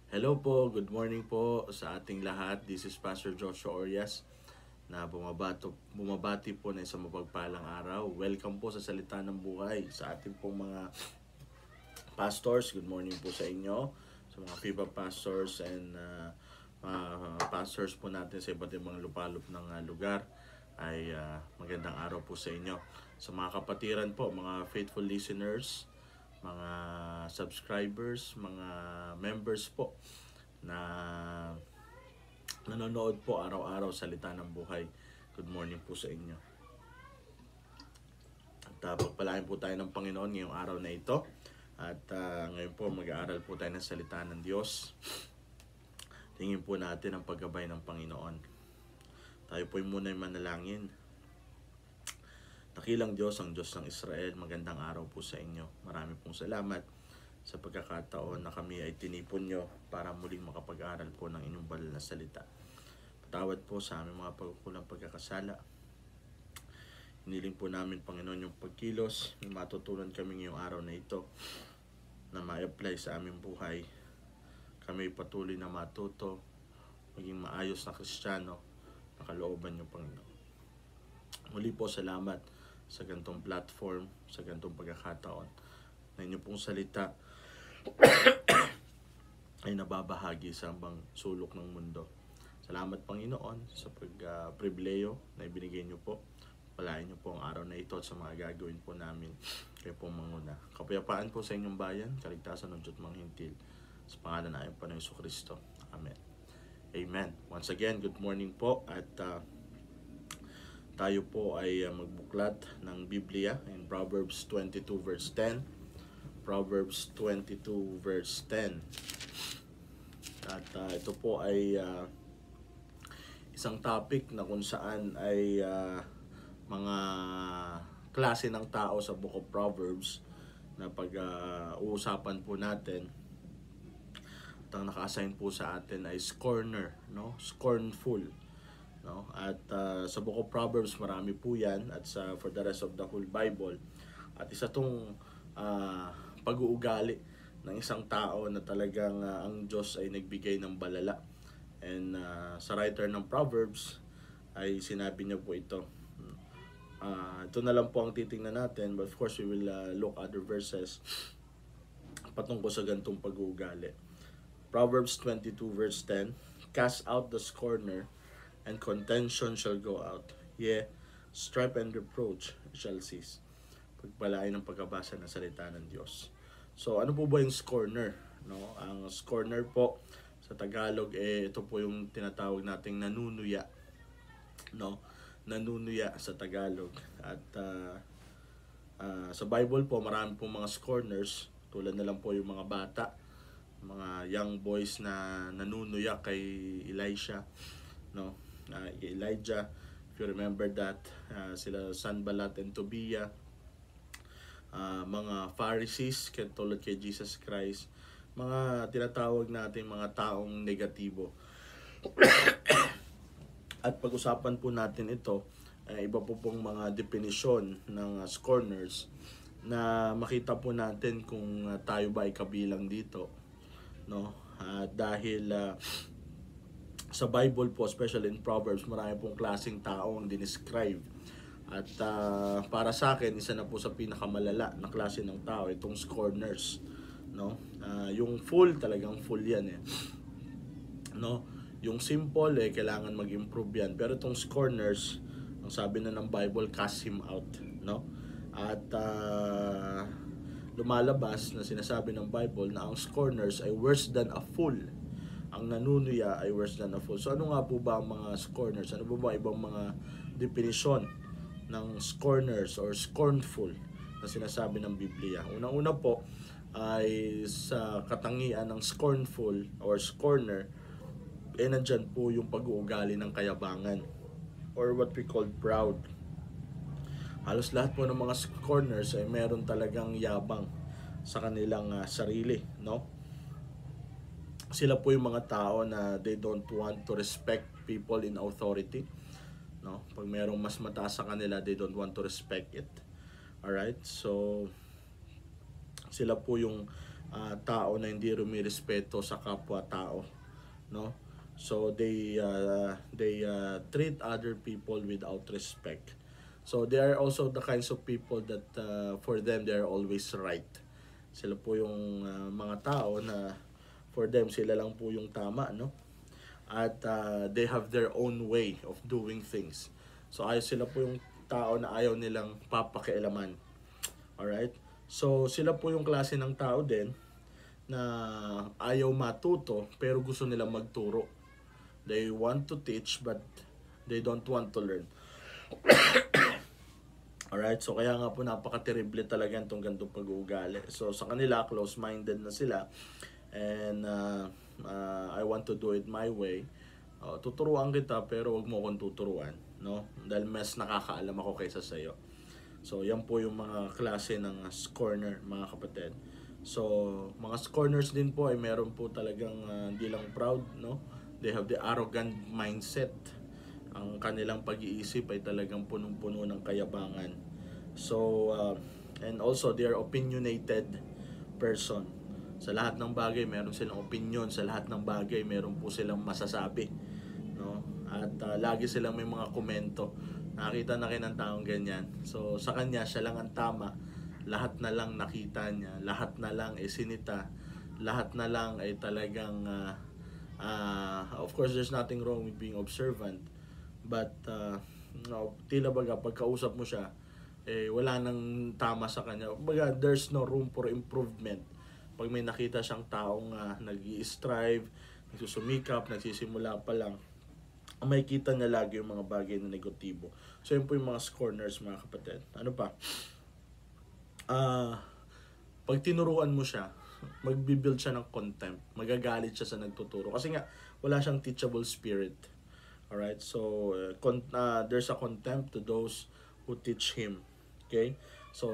Hello po, good morning po sa ating lahat. This is Pastor Joshua Orias na bumabati po na isang mapagpalang araw. Welcome po sa Salita ng Buhay sa ating pong mga pastors. Good morning po sa inyo, sa mga FIBA pastors and pastors po natin sa iba't ibang lupalop ng lugar ay magandang araw po sa inyo. Sa mga kapatiran po, mga faithful listeners, mga subscribers, mga members po na nanonood po araw-araw sa Salita ng Buhay. Good morning po sa inyo. At pagpalain po tayo ng Panginoon ngayong araw na ito. At ngayon po mag-aaral po tayo ng salita ng Diyos. Tingin po natin ang paggabay ng Panginoon. Tayo po muna ay manalangin. Dakilang Diyos, ang Diyos ng Israel, magandang araw po sa inyo. Marami pong salamat sa pagkakataon na kami ay tinipon nyo para muling makapag-aral po ng inyong banal na salita. Patawad po sa aming mga pagkukulang pagkakasala. Hiniling po namin, Panginoon, yung pagkilos, yung matutunan kami ngayong araw na ito na ma-apply sa aming buhay. Kami patuloy na matuto, maging maayos na Kristiyano, na kalooban niyo, Panginoon. Muli po, salamat sa ganitong platform, sa ganitong pagkakataon na inyo pong salita ay nababahagi sa ambang sulok ng mundo. Salamat, Panginoon, sa pribileyo na ibinigay niyo po. Palain niyo po ang araw na ito at sa mga gagawin po namin. Kayo po manguna. Kapayapaan po sa inyong bayan, kaligtasan ng Diyos mga hintil. Sa pangalan na ayon pa ng Jesucristo. Amen. Amen. Once again, good morning po at tayo po ay magbuklat ng Biblia in Proverbs 22 verse 10. Proverbs 22 verse 10. At ito po ay isang topic na kung saan ay mga klase ng tao sa Book of Proverbs na pag-uusapan po natin. At ang naka-assign po sa atin ay scorner, no? Scornful, no? At sa Book of Proverbs marami po 'yan at for the rest of the whole Bible. At isa tong pag-uugali ng isang tao na talagang ang Diyos ay nagbigay ng balala. And sa writer ng Proverbs ay sinabi niya po ito. Ito na lang po ang titingnan natin, but of course we will look other verses patungkol sa gantong pag-uugali. Proverbs 22 verse 10, cast out the scorner, and contention shall go out. Yea, strife and reproach shall cease. Pagpalain ng pagkabasa ng salita ng Diyos. So ano po ba yung scorner? No? Ang scorner po sa Tagalog ito po yung tinatawag nating nanunuya. No? Nanunuya sa Tagalog. At sa Bible po marami pong mga scorners, tulad na lang po yung mga bata, mga young boys na nanunuya kay Elisha, no? Elijah, if you remember that, sila Sanballat and Tobiah, mga Pharisees tulad kay Jesus Christ, mga tinatawag natin mga taong negatibo. At pag-usapan po natin ito, iba po pong mga definisyon ng scorners na makita po natin kung tayo ba ay kabilang dito, no? Dahil sa Bible po, especially in Proverbs, marami pong klaseng tao ang dinescribe. At para sa akin, isa na po sa pinakamalala na klase ng tao itong scorners, no? Yung full, talagang full yan no? Yung simple kailangan mag-improve yan. Pero itong scorners, ang sabi na ng Bible, cast him out, no? At lumalabas na sinasabi ng Bible na ang scorners ay worse than a fool. Ang nanunuya ay worse than a fool. So ano nga po ba ang mga scorners? Ano po ba ibang mga definisyon ng scorners or scornful na sinasabi ng Biblia? Unang-una po ay sa katangian ng scornful or scorner, nandyan po yung pag-uugali ng kayabangan or what we call proud. Halos lahat po ng mga scorners ay meron talagang yabang sa kanilang sarili, no? Sila po yung mga tao na they don't want to respect people in authority, no? Pag merong mas mataas sa kanila, they don't want to respect it. Alright? So sila po yung tao na hindi rumirespeto sa kapwa-tao, no? So they treat other people without respect. So they are also the kinds of people that for them they are always right. Sila po yung mga tao na for them sila lang po yung tama, no? At they have their own way of doing things. So sila po yung tao na ayaw nilang papakialaman. Alright? So sila po yung klase ng tao din na ayaw matuto pero gusto nilang magturo. They want to teach but they don't want to learn. Alright, so kaya nga po napaka-terrible talaga itong ganitong pag-uugali. So sa kanila, close-minded na sila. And I want to do it my way. Tuturuan kita pero wag mo akong tuturuan, no? Dahil mas nakakaalam ako kaysa sa iyo. So yan po yung mga klase ng scorner, mga kapatid. So mga scorners din po ay meron po talagang hindi lang proud, no? They have the arrogant mindset. Ang kanilang pag-iisip ay talagang punong-puno ng kayabangan. So and also they are opinionated person. Sa lahat ng bagay meron silang opinion, sa lahat ng bagay meron po silang masasabi, no? At lagi silang may mga komento. Nakita na kayo ng taong ganyan. So sa kanya siya lang ang tama. Lahat na lang nakita niya, lahat na lang ay sinita, lahat na lang ay talagang of course there's nothing wrong with being observant. But no, tila baga pagkausap mo siya wala nang tama sa kanya. Baga there's no room for improvement. Pag may nakita siyang taong nag-i-strive, nagsusumikap, nagsisimula pa lang, may kita niya lagi yung mga bagay na negatibo. So yun po yung mga scorners, mga kapatid. Ano pa? Pag tinuruan mo siya, magbibuild siya ng contempt. Magagalit siya sa nagtuturo. Kasi nga, wala siyang teachable spirit. Alright? So, there's a contempt to those who teach him. Okay? So,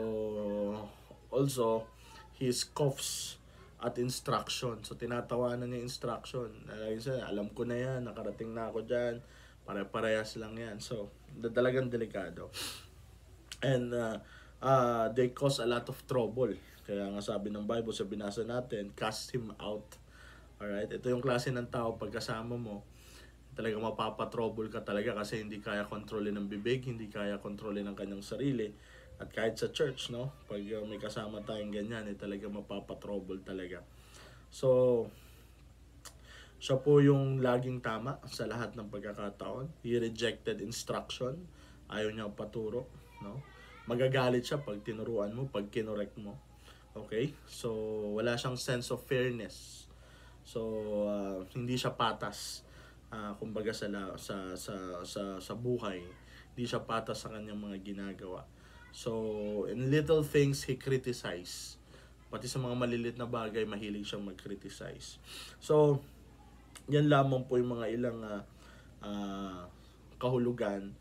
also, he scoffs at instruction. So, tinatawanan niya instruction. Alam ko na yan, nakarating na ako dyan, pare-parehas lang yan. So, talagang delikado. And they cause a lot of trouble. Kaya nga sabi ng Bible, sa binasa natin, cast him out. Alright? Ito yung klase ng tao, pagkasama mo, talaga mapapatrouble ka talaga kasi hindi kaya kontrolin ng bibig, hindi kaya kontrolin ng kanyang sarili. At kahit sa church, no, pag may kasama tayong ganyan, talaga mapapatrouble talaga. So, siya po yung laging tama sa lahat ng pagkakataon. He rejected instruction. Ayaw niya paturo, no? Magagalit siya pag tinuruan mo, pag kinorek mo. Okay? So, wala siyang sense of fairness. So, hindi siya patas. Kumbaga sa buhay, hindi siya patas sa kanyang mga ginagawa. So, in little things, he criticize. Pati sa mga malilit na bagay, mahilig siyang mag-criticize. So, yan lamang po yung mga ilang kahulugan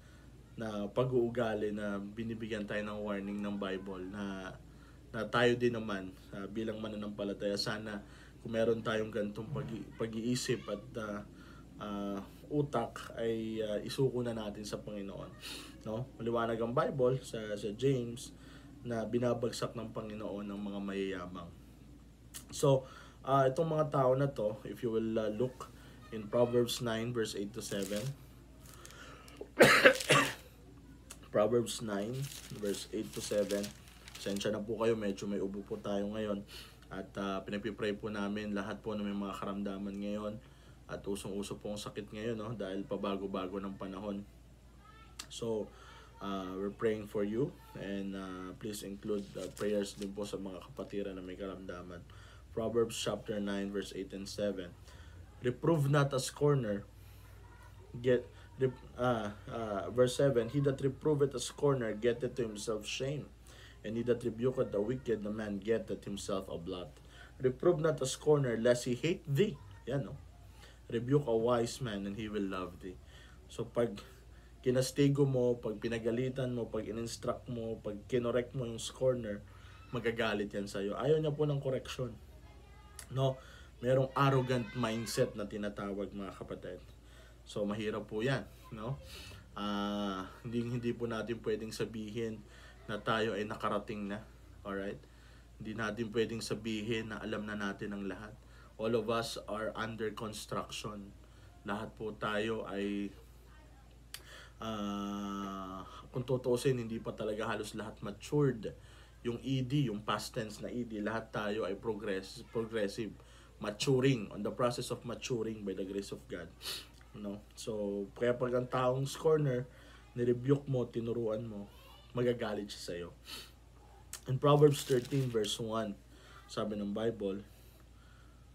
na pag-uugali na binibigyan tayo ng warning ng Bible na tayo din naman bilang mananampalataya, sana kung meron tayong ganitong pag-iisip at utak ay isuko na natin sa Panginoon, no? Maliwanag ang Bible sa James na binabagsak ng Panginoon ng mga mayayamang. So itong mga tao na to, if you will look in Proverbs 9 verse 8 to 7. Proverbs 9 verse 8 to 7. Sensya na po kayo, medyo may ubo po tayo ngayon. At pinapipray po namin lahat po na may mga karamdaman ngayon. At usong-uso po ang sakit ngayon, no? Dahil pabago-bago ng panahon. So, we're praying for you. And please include prayers din po sa mga kapatiran na may karamdaman. Proverbs chapter 9 verse 8 and 7. Reprove not a scorner. Verse 7. He that reproveth a scorner getteth to himself shame. And he that rebuketh the wicked, the man getteth himself a blot. Reprove not a scorner, lest he hate thee. Yan, no? Rebuke a wise man, and he will love thee. So, pag kinastigo mo, pag pinagalitan mo, pag in-instruct mo, pag kinorek mo yung scorner, magagalit yan sa'yo. Ayaw niya po ng correction. No? Merong arrogant mindset na tinatawag, mga kapatid. So, mahirap po yan. No? Hindi po natin pwedeng sabihin na tayo ay nakarating na. Alright? Hindi natin pwedeng sabihin na alam na natin ang lahat. All of us are under construction. Lahat po tayo ay kung tutuusin, hindi pa talaga halos lahat matured. Yung ED, yung past tense na ED, lahat tayo ay progressive, maturing, on the process of maturing by the grace of God. No? So, kaya pag ang taong scorner, nirebuke mo, tinuruan mo, magagalit siya sa'yo. In Proverbs 13 verse 1, sabi ng Bible,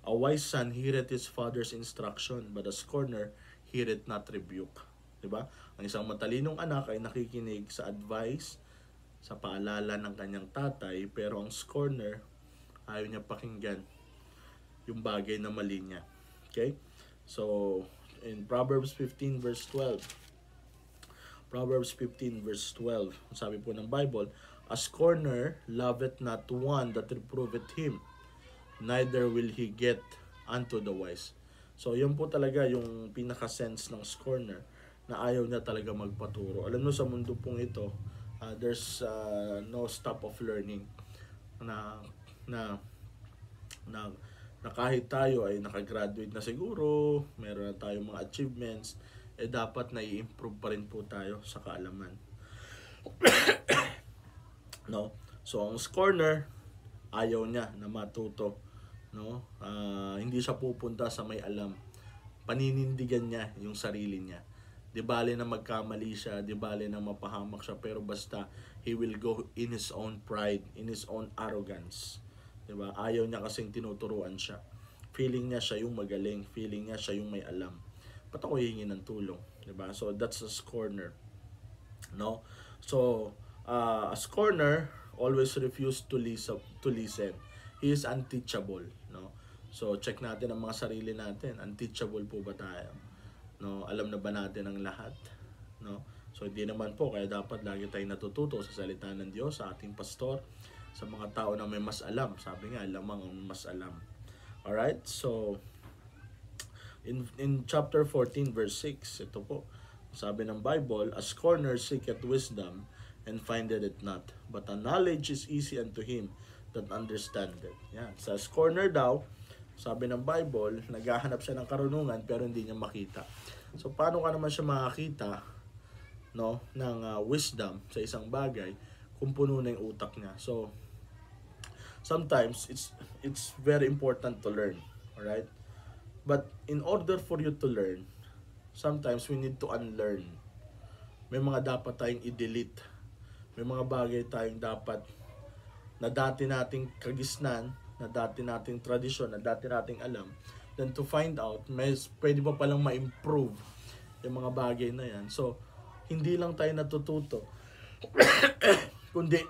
a wise son heareth his father's instruction, but a scorner heareth not rebuke. Diba? Ang isang matalinong anak ay nakikinig sa advice, sa paalala ng kanyang tatay, pero ang scorner, ayaw niya pakinggan yung bagay na mali niya. Okay? So, in Proverbs 15 verse 12, Proverbs 15 verse 12, sabi po ng Bible, a scorner loveth not one that reproveth him, neither will he get unto the wise. So, yun po talaga yung pinaka-sense ng scorner, na ayaw niya talaga magpaturo. Alam mo, sa mundo pong ito, there's no stop of learning. Na kahit tayo ay nakagraduate na siguro, meron na tayong mga achievements, dapat na i-improve pa rin po tayo sa kaalaman. No? So, ang scorner, ayaw niya na matuto. No? Hindi siya pupunta sa may alam. Paninindigan niya yung sarili niya. Di bale na magkamali siya, di bale na mapahamak siya, pero basta he will go in his own pride, in his own arrogance. Di ba? Ayaw niya kasing tinuturuan siya. Feeling niya siya yung magaling, feeling niya siya yung may alam. Ba't ako hihingi ng tulong? Di ba? So that's a scorner. No? So a scorner always refuse to listen. He is unteachable, no? So check natin ang mga sarili natin. Unteachable po ba tayo? No, alam na ba natin ang lahat? No? So hindi naman po, kaya dapat lagi tayong natututo sa salita ng Diyos, sa ating pastor, sa mga tao na may mas alam. Sabi nga, lamang ang mas alam. Alright? So in chapter 14 verse 6, ito po. Sabi ng Bible, a scorner seeketh wisdom and findeth it not, but a knowledge is easy unto him that understandeth. Yan. Sa scorner daw, sabi ng Bible, naghahanap siya ng karunungan pero hindi niya makita. So paano ka naman siya makakita, no, ng wisdom sa isang bagay kung puno na yung utak niya? So sometimes it's very important to learn, all right? But in order for you to learn, sometimes we need to unlearn. May mga dapat tayong i-delete. May mga bagay tayong dapat na dati nating kagisnan, na dati nating tradisyon, na dati nating alam, then to find out, pwede pa palang ma-improve yung mga bagay na yan. So, hindi lang tayo natututo, kundi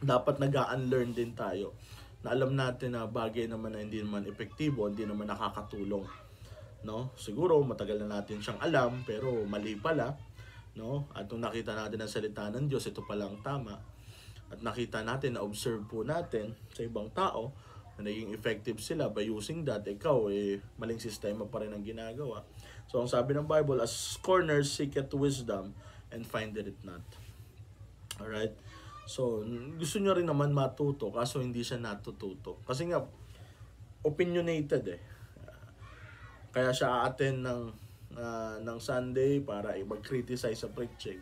dapat nag-unlearn din tayo, na alam natin na bagay naman na hindi naman epektibo, hindi naman nakakatulong. No? Siguro, matagal na natin siyang alam, pero mali pala. No? At nung nakita natin ang salita ng Diyos, ito pala ang tama. At nakita natin, na-observe po natin sa ibang tao na naging effective sila by using that, ikaw, maling sistema pa rin ang ginagawa. So, ang sabi ng Bible, as scorner seeketh wisdom and findeth it not. Alright? So, gusto nyo rin naman matuto, kaso hindi siya natututo. Kasi nga, opinionated kaya siya a-attend ng Sunday para mag-criticize sa preaching.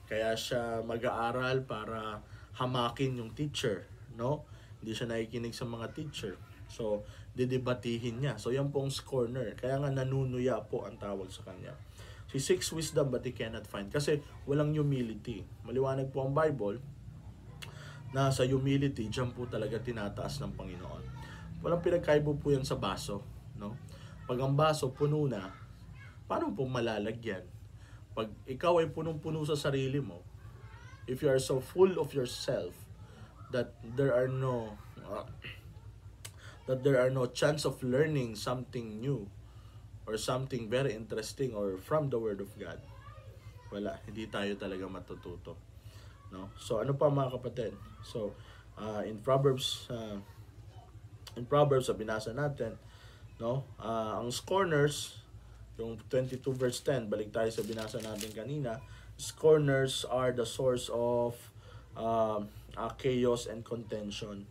Kaya siya mag-aaral para hamakin yung teacher, no? Hindi siya nakikinig sa mga teacher. So, didebatihin niya. So, yan pong scorner. Kaya nga nanunuya po ang tawag sa kanya. He seeks wisdom but he cannot find. Kasi walang humility. Maliwanag po ang Bible na sa humility, dyan po talaga tinataas ng Panginoon. Walang pinagkaiba po yan sa baso, no? Pag ang baso puno na, paano po malalagyan? Pag ikaw ay punong-puno sa sarili mo, if you are so full of yourself that there are no chance of learning something new or something very interesting or from the Word of God, wala, hindi tayo talaga matututo, no? So ano pa mga kapatid? So in Proverbs sa binasa natin, no, ang scorners, yung 22 verse 10, balik tayo sa binasa natin kanina, scorners are the source of chaos and contention.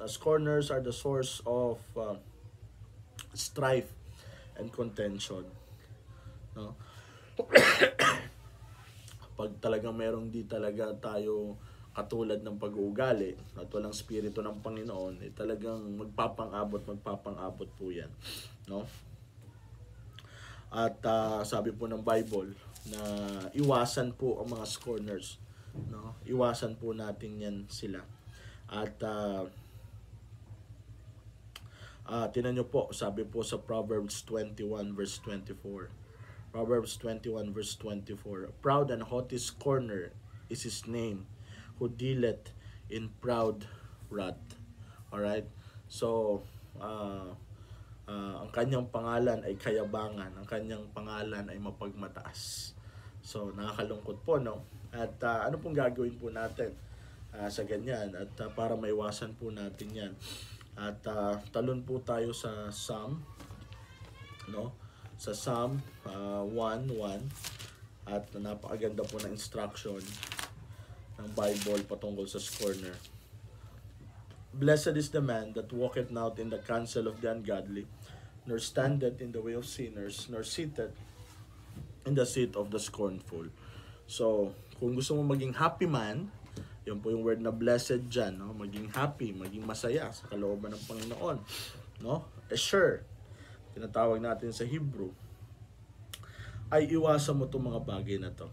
Scorners are the source of strife and contention, no? Pag talagang merong di talaga tayo katulad ng pag-uugali at walang spirito ng Panginoon, talagang magpapang-abot po yan, no? At sabi po ng Bible na iwasan po ang mga scorners, no? Iwasan po natin yan sila. At tinan nyo po, sabi po sa Proverbs 21 verse 24. Proverbs 21 verse 24. Proud and haughty scorner is his name, who dealeth in proud wrath. Alright? So, ang kanyang pangalan ay kayabangan. Ang kanyang pangalan ay mapagmataas. So, nakakalungkot po, no? At ano pong gagawin po natin sa ganyan? At para maiwasan po natin yan. At talon po tayo sa Psalm, no? Sa Psalm 1:1, at napakaganda po ng instruction ng Bible patungkol sa scorner. Blessed is the man that walketh not in the counsel of the ungodly, nor standeth in the way of sinners, nor sitteth in the seat of the scornful. So, kung gusto mo maging happy man, yun po yung word na blessed dyan, no? Maging happy, maging masaya sa kalooban ng Panginoon, no? Sure, tinatawag natin sa Hebrew, ay iwasan mo itong mga bagay na to.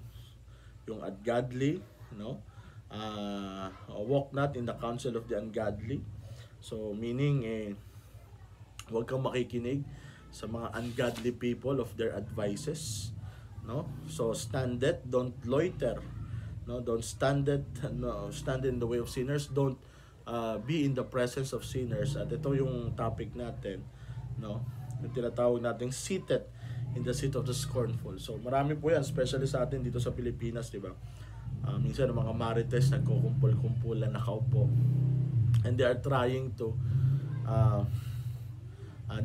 Yung ungodly, no? Walk not in the counsel of the ungodly. So, meaning, huwag kang makikinig sa mga ungodly people of their advices, no? So, stand it, don't loiter, no? Don't stand it, no, stand in the way of sinners. Don't be in the presence of sinners. At ito yung topic natin, no? Yung tinatawag natin seated in the seat of the scornful. So marami po yan, especially sa atin dito sa Pilipinas, di ba? Minsan mga marites nagkukumpul-kumpulan, nakaupo, and they are trying to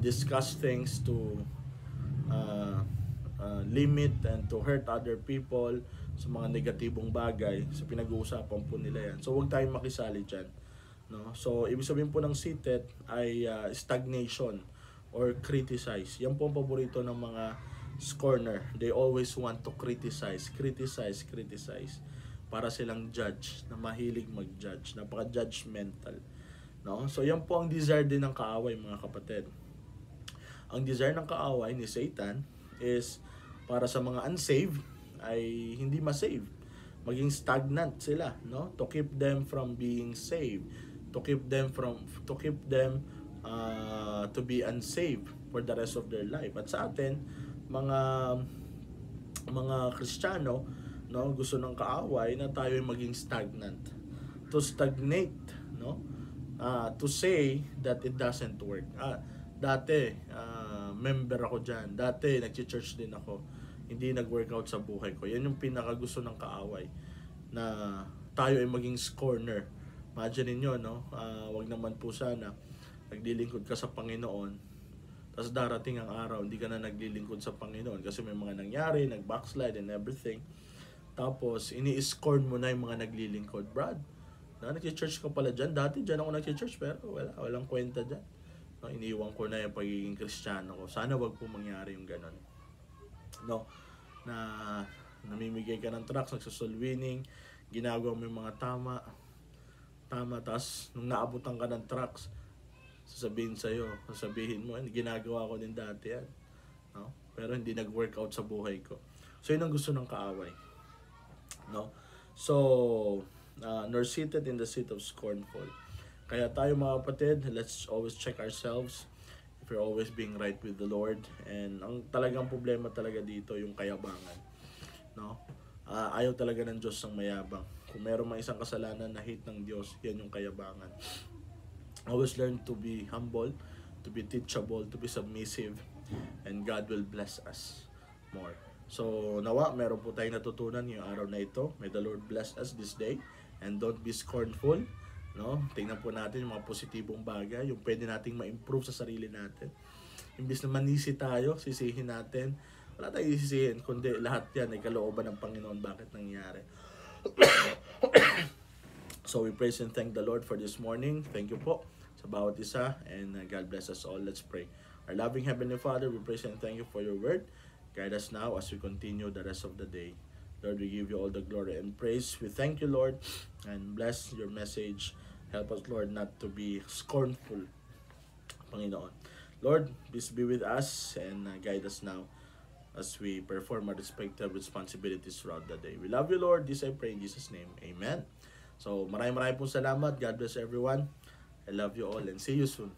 discuss things to limit and to hurt other people sa mga negatibong bagay. So pinag-uusapan po nila yan. So huwag tayong makisali dyan, no? So ibig sabihin po ng seated ay stagnation or criticize. Yan po ang paborito ng mga scorner. They always want to criticize. Para silang judge, na mahilig mag-judge. Napaka-judgmental, no? So yan po ang desire din ng kaaway, mga kapatid. Ang desire ng kaaway ni Satan is para sa mga unsaved ay hindi ma-save. Maging stagnant sila, no? To keep them from being saved. To keep them to be unsaved for the rest of their life. At sa atin, mga Kristiyano, no, gusto ng kaaway na tayo ay maging stagnant. To stagnate, no? To say that it doesn't work. Dati, member ako dyan. Dati, nag-church din ako. Hindi nag-workout sa buhay ko. Yan yung pinakagusto ng kaaway. Na tayo ay maging scorner. Imagine niyo, no? Wag naman po sana naglilingkod ka sa Panginoon, tapos darating ang araw, hindi ka na naglilingkod sa Panginoon kasi may mga nangyari, nag-backslide and everything. Tapos, ini-scorn mo na yung mga naglilingkod. Brad, nag-church ka pala dyan. Dati dyan ako nag-church, pero walang kwenta dyan. No, iniwan ko na yung pagiging Kristiyano ko. Sana wag po mangyari yung ganon. No, na namimigay ka ng tracts, nagsusol winning, ginagawa mo yung mga tama, tapos nung naabutan ka ng tracts, sasabihin mo, ginagawa ko din dati yan, no? Pero hindi nag-workout sa buhay ko. So yun ang gusto ng kaaway, no? So nor seated in the seat of scornful. Kaya tayo, mga kapatid, let's always check ourselves if we're always being right with the Lord. And ang talagang problema talaga dito yung kayabangan, no? Ayaw talaga ng Diyos ng mayabang. Kung meron mang isang kasalanan na hate ng Diyos, yan yung kayabangan. Always learn to be humble, to be teachable, to be submissive, and God will bless us more. So, nawa, meron po tayong natutunan yung araw na ito. May the Lord bless us this day. And don't be scornful, no? Tingnan po natin yung mga positibong bagay, yung pwede nating ma-improve sa sarili natin. Imbis na manisi tayo, sisihin natin. Wala tayong sisihin, kundi lahat yan ay kalooban ng Panginoon. Bakit nangyari? So we praise and thank the Lord for this morning. Thank you po sa bawat isa, and God bless us all. Let's pray. Our loving Heavenly Father, we praise and thank you for your word. Guide us now as we continue the rest of the day. Lord, we give you all the glory and praise. We thank you, Lord, and bless your message. Help us, Lord, not to be scornful, Panginoon. Lord, please be with us and guide us now as we perform our respective responsibilities throughout the day. We love you, Lord. This I pray in Jesus' name. Amen. So, maraming pong salamat. God bless everyone. I love you all and see you soon.